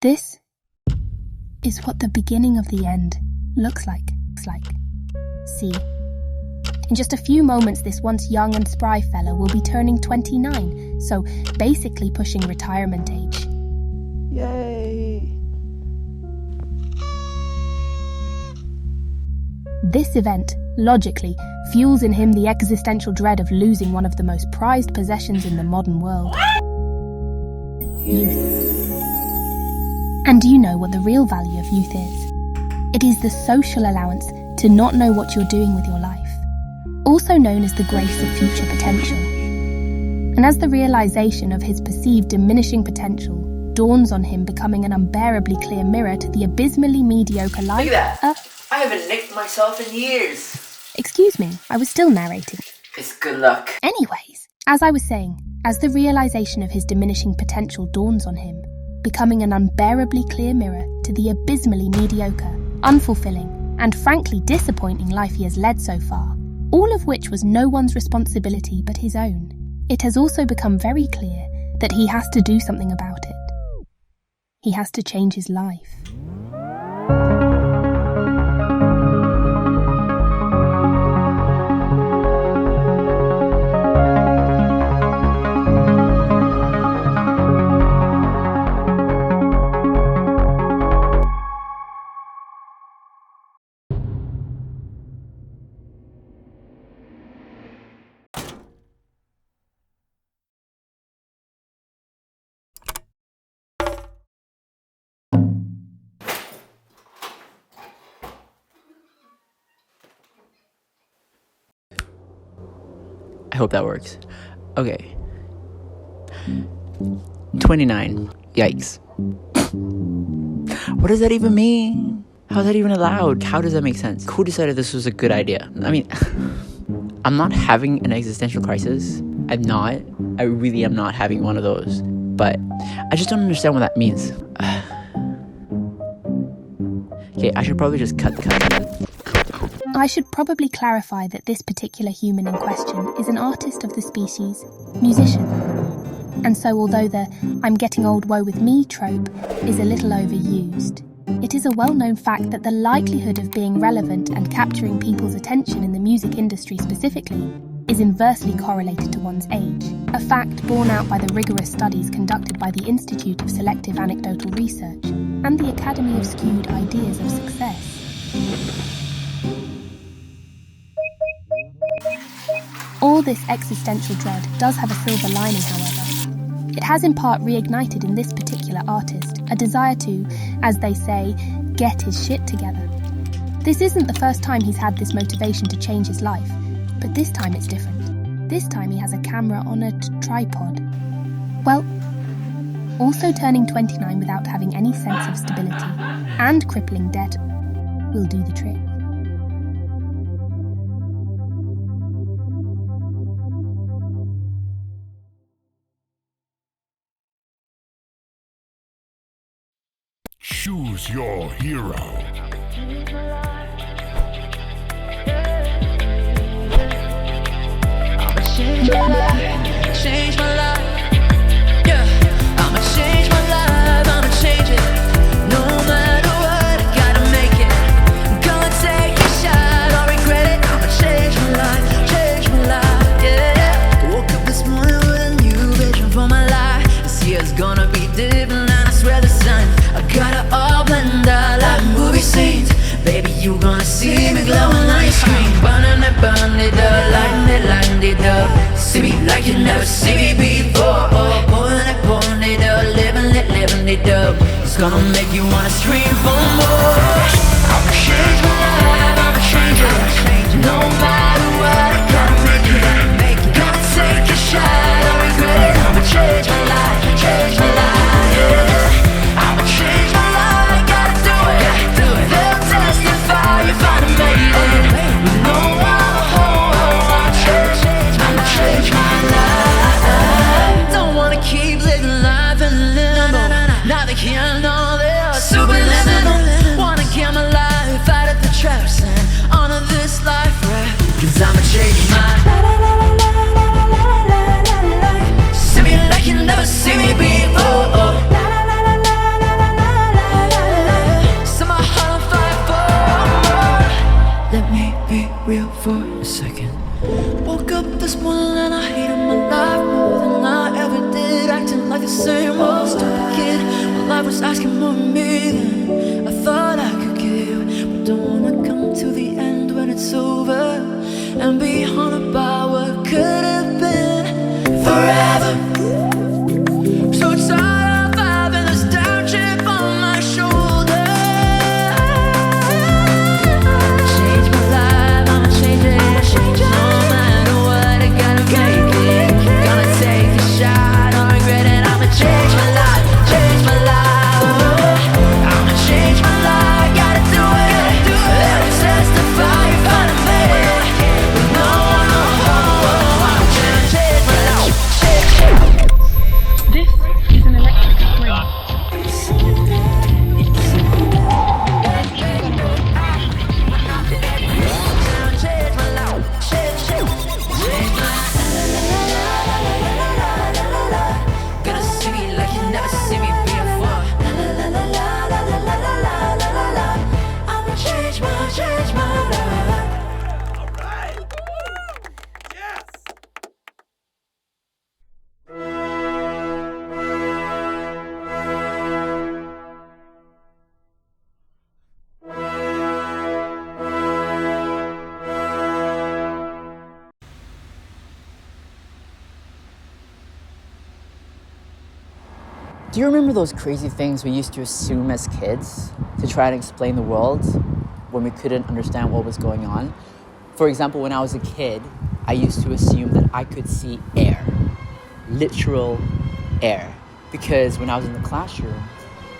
This is what the beginning of the end looks like. See, in just a few moments, this once young and spry fella will be turning 29, so basically pushing retirement age. Yay! This event, logically, fuels in him the existential dread of losing one of the most prized possessions in the modern world. Youth. And do you know what the real value of youth is? It is the social allowance to not know what you're doing with your life, also known as the grace of future potential. And as the realization of his perceived diminishing potential dawns on him, becoming an unbearably clear mirror to the abysmally mediocre life... Look at that! I haven't nicked myself in years! Excuse me, I was still narrating. It's good luck. Anyways, as I was saying, as the realization of his diminishing potential dawns on him, becoming an unbearably clear mirror to the abysmally mediocre, unfulfilling, and frankly disappointing life he has led so far, all of which was no one's responsibility but his own, it has also become very clear that he has to do something about it. He has to change his life. I hope that works. Okay. 29. Yikes. What does that even mean? How's that even allowed? How does that make sense? Who decided this was a good idea? I mean, I'm not having an existential crisis. I'm not. I really am not having one of those. But I just don't understand what that means. Okay, I should probably just cut. I should probably clarify that this particular human in question is an artist of the species, musician. And so although the "I'm getting old, woe with me" trope is a little overused, it is a well-known fact that the likelihood of being relevant and capturing people's attention in the music industry specifically is inversely correlated to one's age, a fact borne out by the rigorous studies conducted by the Institute of Selective Anecdotal Research and the Academy of Skewed Ideas of Success. All this existential dread does have a silver lining, however. It has in part reignited in this particular artist a desire to, as they say, get his shit together. This isn't the first time he's had this motivation to change his life, but this time it's different. This time he has a camera on a tripod. Well, also turning 29 without having any sense of stability and crippling debt will do the trick. Choose your hero. I'ma change my life, change my life. Yeah, I'ma change my life, I'ma change it. No matter what, I gotta make it. Gonna take a shot, I'll regret it. I'ma change my life, yeah. Woke up this morning with a new vision for my life. This year's gonna be different, and I swear the sun. I got it all blended out like movie scenes. Baby, you gonna see me glowing on your screen. Burn it up, lighting it up. See me like you never see me before. Pouring it up, living it up. It's gonna make you wanna scream for more. I'ma change my life, I'ma change it. No matter what, I gotta make it. Gonna take a shot, I'll regret it. I'ma change my life, yeah. I'ma change my life, gotta do it. They'll testify if I done made it. No, I'ma change my life. Don't wanna keep living life in limbo. Now they can't know they're superliminal. Wanna get my life out of the traps and honor this life right. 'Cause I'ma change my life. See me like you never see me before. same old stupid kid. When life was asking more of me than I thought I could give. But don't wanna come to the end when it's over and be haunted by what could have been forever. So tired of having this down chip on my shoulder. Change my life, I'ma change it. No matter what, I gotta make it. Gonna take a shot, don't regret it. I'ma change my life, change my life. I'ma change my life, gotta do it. Let me testify in front of me. No, I'm gonna change my life. This is an electric spring. Change my life, change my life. Gonna see me like you never see me before. I'ma change my life. Do you remember those crazy things we used to assume as kids to try and explain the world when we couldn't understand what was going on? For example, when I was a kid, I used to assume that I could see air, literal air. Because when I was in the classroom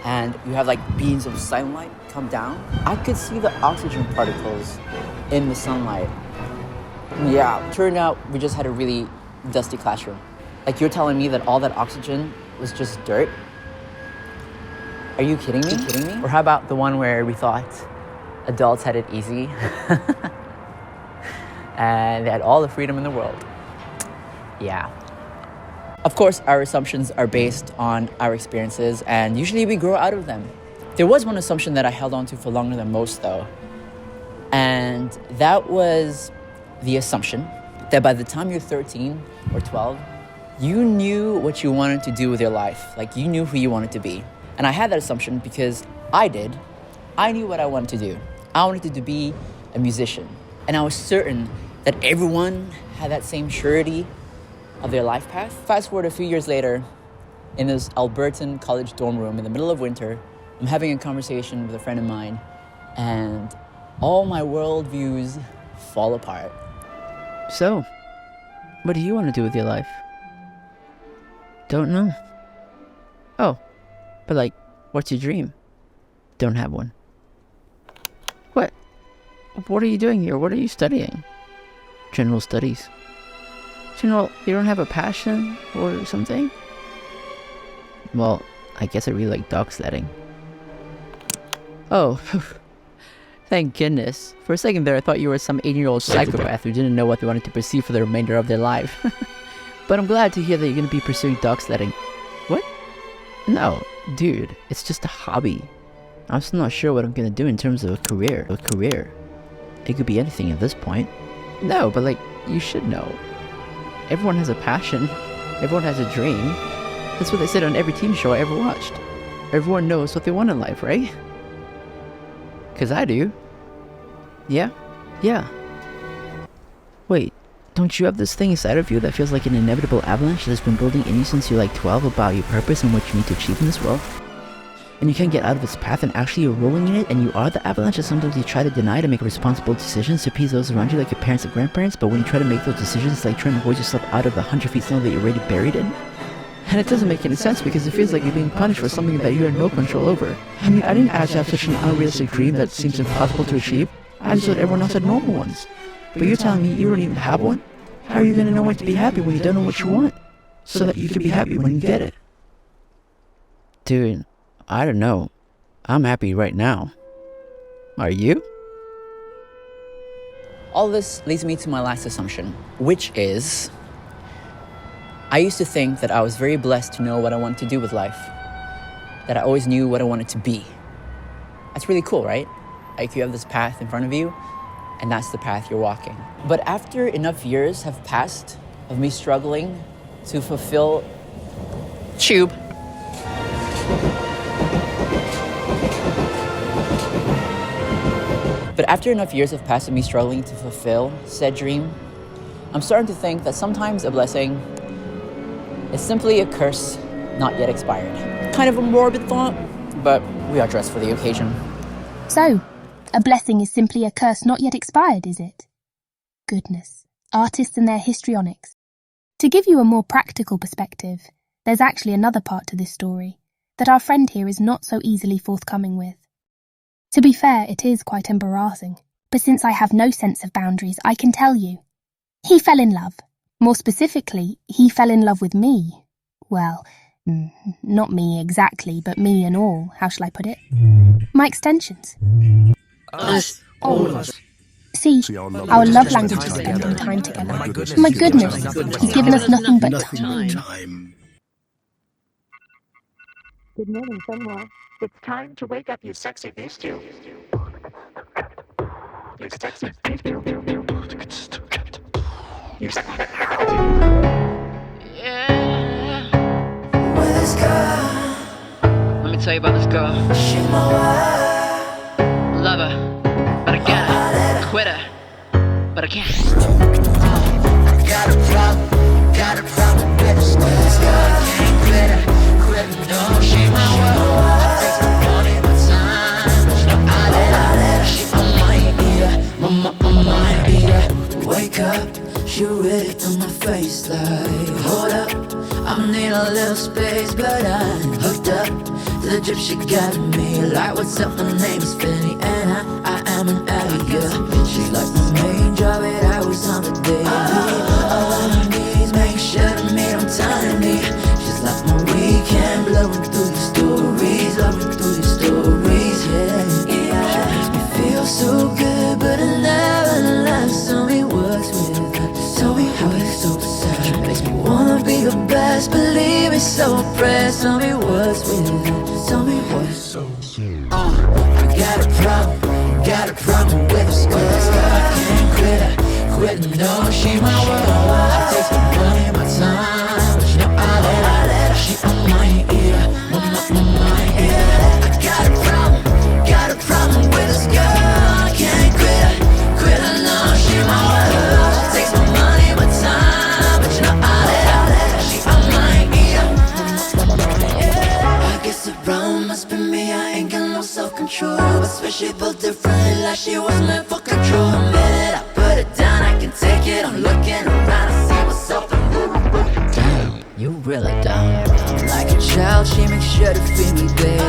and you have like beams of sunlight come down, I could see the oxygen particles in the sunlight. Yeah, turned out we just had a really dusty classroom. Like, you're telling me that all that oxygen was just dirt? Are you kidding me? Or how about the one where we thought adults had it easy and they had all the freedom in the world? Yeah. Of course, our assumptions are based on our experiences, and usually we grow out of them. There was one assumption that I held on to for longer than most, though, and that was the assumption that by the time you're 13 or 12, you knew what you wanted to do with your life. Like, you knew who you wanted to be. And I had that assumption because I did. I knew what I wanted to do. I wanted to be a musician. And I was certain that everyone had that same surety of their life path. Fast forward a few years later, in this Albertan college dorm room in the middle of winter, I'm having a conversation with a friend of mine, and all my worldviews fall apart. So, what do you want to do with your life? Don't know. Oh, but like, what's your dream? Don't have one. What? What are you doing here? What are you studying? General studies. General, you don't have a passion or something? Well, I guess I really like dog sledding. Oh, thank goodness. For a second there, I thought you were some 18-year-old psychopath who didn't know what they wanted to pursue for the remainder of their life. But I'm glad to hear that you're going to be pursuing dog sledding. What? No, dude, it's just a hobby. I'm still not sure what I'm going to do in terms of a career. It could be anything at this point. No, but like, you should know. Everyone has a passion. Everyone has a dream. That's what they said on every TV show I ever watched. Everyone knows what they want in life, right? 'Cause I do. Yeah? Yeah. Wait, don't you have this thing inside of you that feels like an inevitable avalanche that has been building in you since you're like 12 about your purpose and what you need to achieve in this world? And you can't get out of its path, and actually you're rolling in it, and you are the avalanche that sometimes you try to deny to make responsible decisions to appease those around you like your parents and grandparents, but when you try to make those decisions, it's like trying to hold yourself out of the 100 feet snow that you're already buried in. And it doesn't make any sense because it feels like you're being punished for something that you had no control over. I mean, I didn't actually have such an unrealistic dream that seems impossible to achieve. I just thought everyone else had normal ones. But you're telling me you don't even have one? How are you going to know when to be happy when you don't know what you want? So that you can be happy when you get it. Dude, I don't know. I'm happy right now. Are you? All this leads me to my last assumption, which is I used to think that I was very blessed to know what I wanted to do with life, that I always knew what I wanted to be. That's really cool, right? Like, you have this path in front of you, and that's the path you're walking. But after enough years have passed of me struggling to fulfill But after enough years have passed of me struggling to fulfill said dream, I'm starting to think that sometimes a blessing is simply a curse not yet expired. Kind of a morbid thought, but we are dressed for the occasion. So, a blessing is simply a curse not yet expired, is it? Goodness, artists and their histrionics. To give you a more practical perspective, there's actually another part to this story that our friend here is not so easily forthcoming with. To be fair, it is quite embarrassing, but since I have no sense of boundaries, I can tell you. He fell in love. More specifically, he fell in love with me. Well, not me exactly, but me and all. How shall I put it? My extensions. Us. All of us. See, our love language is spending time together. My goodness, he's given us nothing but time. Good morning, Fenwar. It's time to wake up, you sexy beast, you. You sexy beast, you. You sexy beast, With this girl, Let me tell you about this girl. she my wife. Love her, but I got her. Quit her, but I can't. Got a problem with this girl. Can't quit her, no, she my wife. Takes my money, my time, but you know I let her. She on my ear, on my ear. Wake up, she ready in my face like, hold up, I need a little space, but I'm hooked up to the drip she got me. Like, what's up, my name is Finny, and I am an addict, yeah. She's like my main job, 8 hours on the day. All I need is make sure to meet on time to me. She's like my weekend, blowing through these stories, loving through these stories, yeah. She makes me feel so good, but it never lasts. Tell me what's with her, tell me how it's so sad. She makes me wanna be the best, believe me, so oppressed. Tell me what's with her, tell me what's so sad. I got a problem with this girl. I can't quit her, no, she my world. Takes my money, my time, but you know I let her. She on my ear, on my ear. I got a problem with this girl. I can't quit her, no, she my world. She takes my money, my time, but you know I let her. She on my ear. I guess the problem must be me. I ain't got no self-control, but especially felt differently, like she was meant for control. The minute I put it down, I can take it. I'm looking around, I see myself and damn, you really down. Like a child, she makes sure to feed me, baby.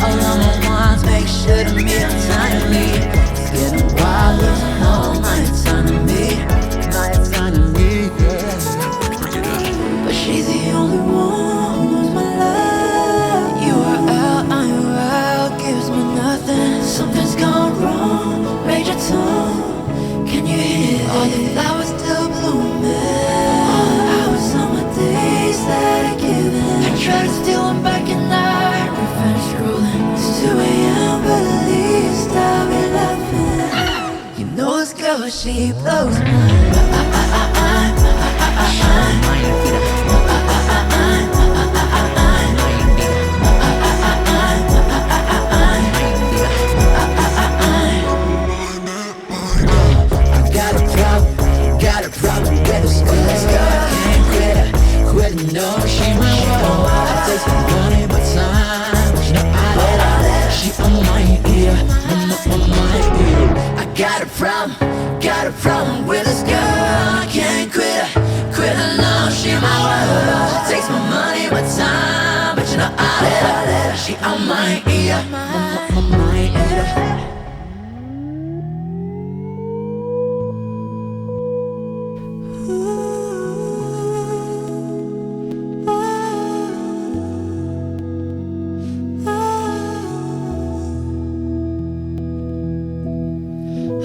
All of my wants, make sure to meet on time to me. It's getting wild, losing all my autonomy, yeah. But she's the only one who knows my love. You are out, I'm out, gives me nothing. Something's gone wrong, major tone. Can you hear it? All the flowers still blooming. All the hours on my days that are given. I try to steal them back at night. We finish scrolling. It's 2 a.m. but at least I'll be laughing. You know this girl, she blows my mind. Got a problem with this girl. Can't quit her, no, she my world. I take my money, my time, but you know I let her. She on my ear, on my ear. I got a problem with this girl. I can't quit her, no, she my world. She takes my money, my time, but you know I let her. She on my ear, on my ear.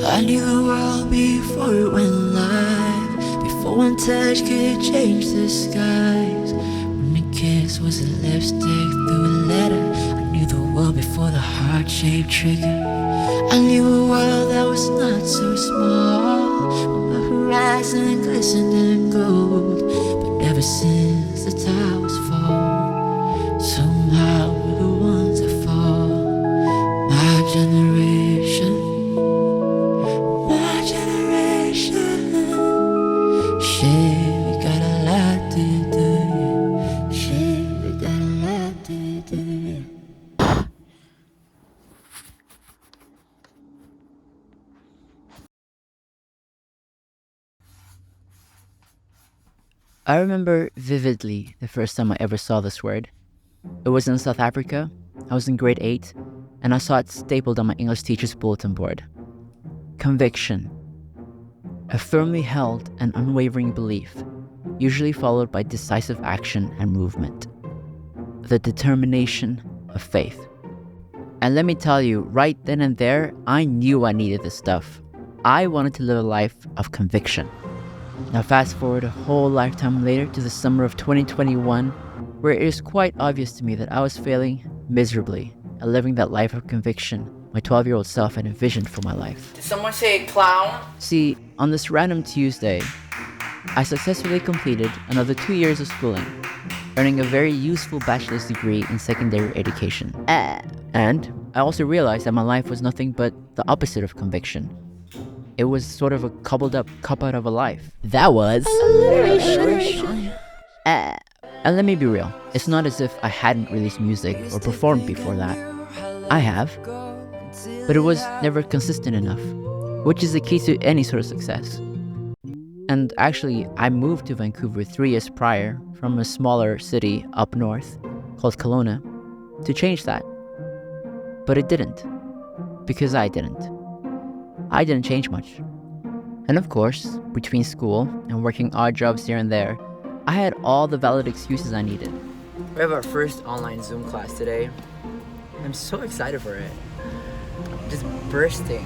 I knew the world before it went live, before one touch could change the skies. When a kiss was a lipstick through a letter, I knew the world before the heart-shaped trigger. I knew a world that was not so small, when the horizon glistened in gold. But ever since the towers fall, somehow we're the ones that fall. My generation, I remember vividly the first time I ever saw this word. It was in South Africa. I was in grade 8, and I saw it stapled on my English teacher's bulletin board. Conviction. A firmly held and unwavering belief, usually followed by decisive action and movement. The determination of faith. And let me tell you, right then and there, I knew I needed this stuff. I wanted to live a life of conviction. Now fast forward a whole lifetime later to the summer of 2021, where it is quite obvious to me that I was failing miserably at living that life of conviction my 12-year-old self had envisioned for my life. Did someone say clown? See, on this random Tuesday, I successfully completed another 2 years of schooling, earning a very useful bachelor's degree in secondary education. And I also realized that my life was nothing but the opposite of conviction. It was sort of a cobbled up cop-out of a life. That was alliteration. And let me be real, it's not as if I hadn't released music or performed before that. I have, but it was never consistent enough, which is the key to any sort of success. And actually, I moved to Vancouver 3 years prior from a smaller city up north called Kelowna to change that. But it didn't, because I didn't. I didn't change much. And of course, between school and working odd jobs here and there, I had all the valid excuses I needed. We have our first online Zoom class today. I'm so excited for it. I'm just bursting.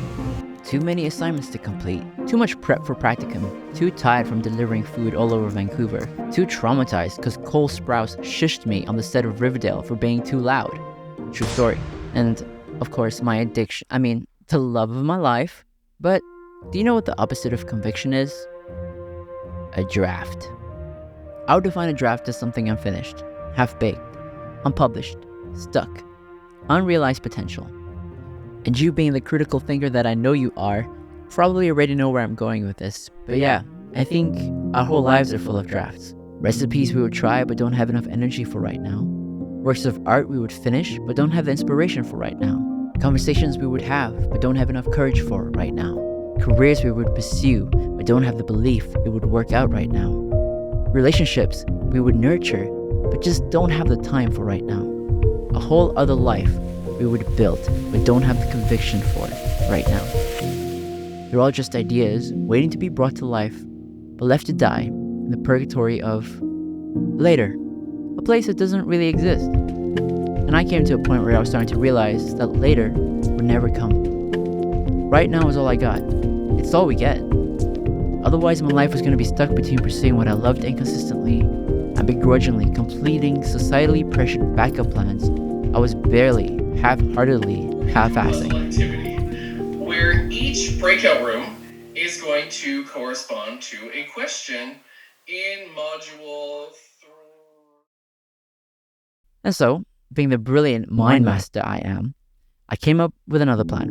Too many assignments to complete, too much prep for practicum, too tired from delivering food all over Vancouver, too traumatized because Cole Sprouse shushed me on the set of Riverdale for being too loud. True story. And of course, my addiction, the love of my life. But do you know what the opposite of conviction is? A draft. I would define a draft as something unfinished, half-baked, unpublished, stuck, unrealized potential. And you being the critical thinker that I know you are, probably already know where I'm going with this. But yeah, I think our whole lives are full of drafts. Recipes we would try but don't have enough energy for right now. Works of art we would finish but don't have the inspiration for right now. Conversations we would have but don't have enough courage for right now. Careers we would pursue but don't have the belief it would work out right now. Relationships we would nurture but just don't have the time for right now. A whole other life we would build but don't have the conviction for it right now. They're all just ideas waiting to be brought to life but left to die in the purgatory of later, a place that doesn't really exist. And I came to a point where I was starting to realize that later would never come. Right now is all I got. It's all we get. Otherwise, my life was going to be stuck between pursuing what I loved inconsistently and begrudgingly completing societally pressured backup plans I was barely, half-heartedly, half-assing. Activity, where each breakout room is going to correspond to a question in module 3. And so, being the brilliant mind master I am, I came up with another plan.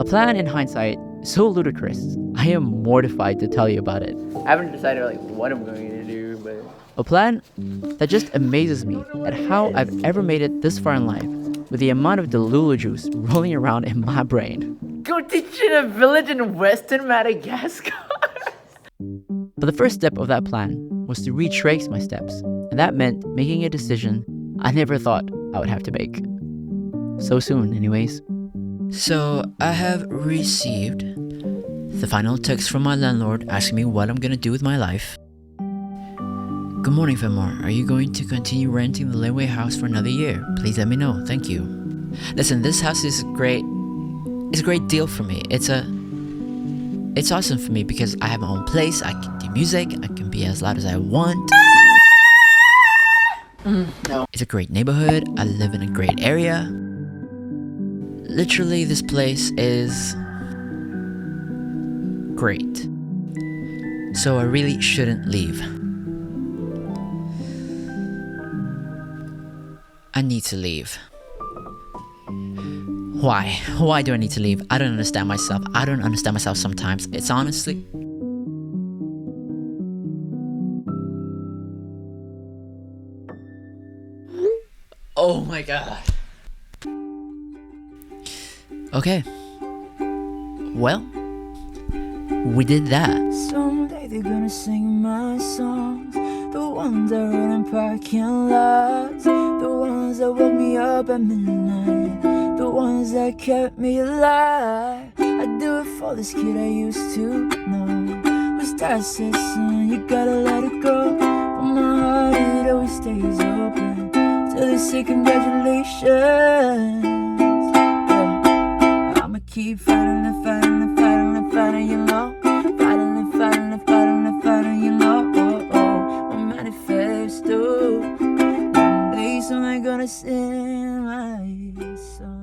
A plan in hindsight so ludicrous, I am mortified to tell you about it. I haven't decided what I'm going to do, but A plan that just amazes me at how I've ever made it this far in life with the amount of Delulu juice rolling around in my brain. go teach in a village in Western Madagascar. But the first step of that plan was to retrace my steps, and that meant making a decision I never thought I would have to make. So soon, anyways. So, I have received the final text from my landlord asking me what I'm gonna do with my life. Good morning, Fenmore. Are you going to continue renting the Laneway house for another year? Please let me know. Thank you. Listen, this house is great. It's a great deal for me. It's awesome for me because I have my own place. I can do music. I can be as loud as I want. No. It's a great neighborhood. I live in a great area. Literally, this place is great. So I really shouldn't leave. I need to leave. Why? Why do I need to leave? I don't understand myself. I don't understand myself sometimes. It's honestly... Oh my god. Okay. Well, we did that. Someday they're gonna sing my songs. The ones that run in parking lots, the ones that woke me up at midnight, the ones that kept me alive. I do it for this kid I used to know, whose dad said, son, you gotta let it go. But my heart, it always stays open till they say congratulations. Yeah. I'ma keep fighting and fighting and fighting and fighting, you know. Fighting and fighting and fighting and fighting, you know. My manifesto. One day someone gonna sing my song.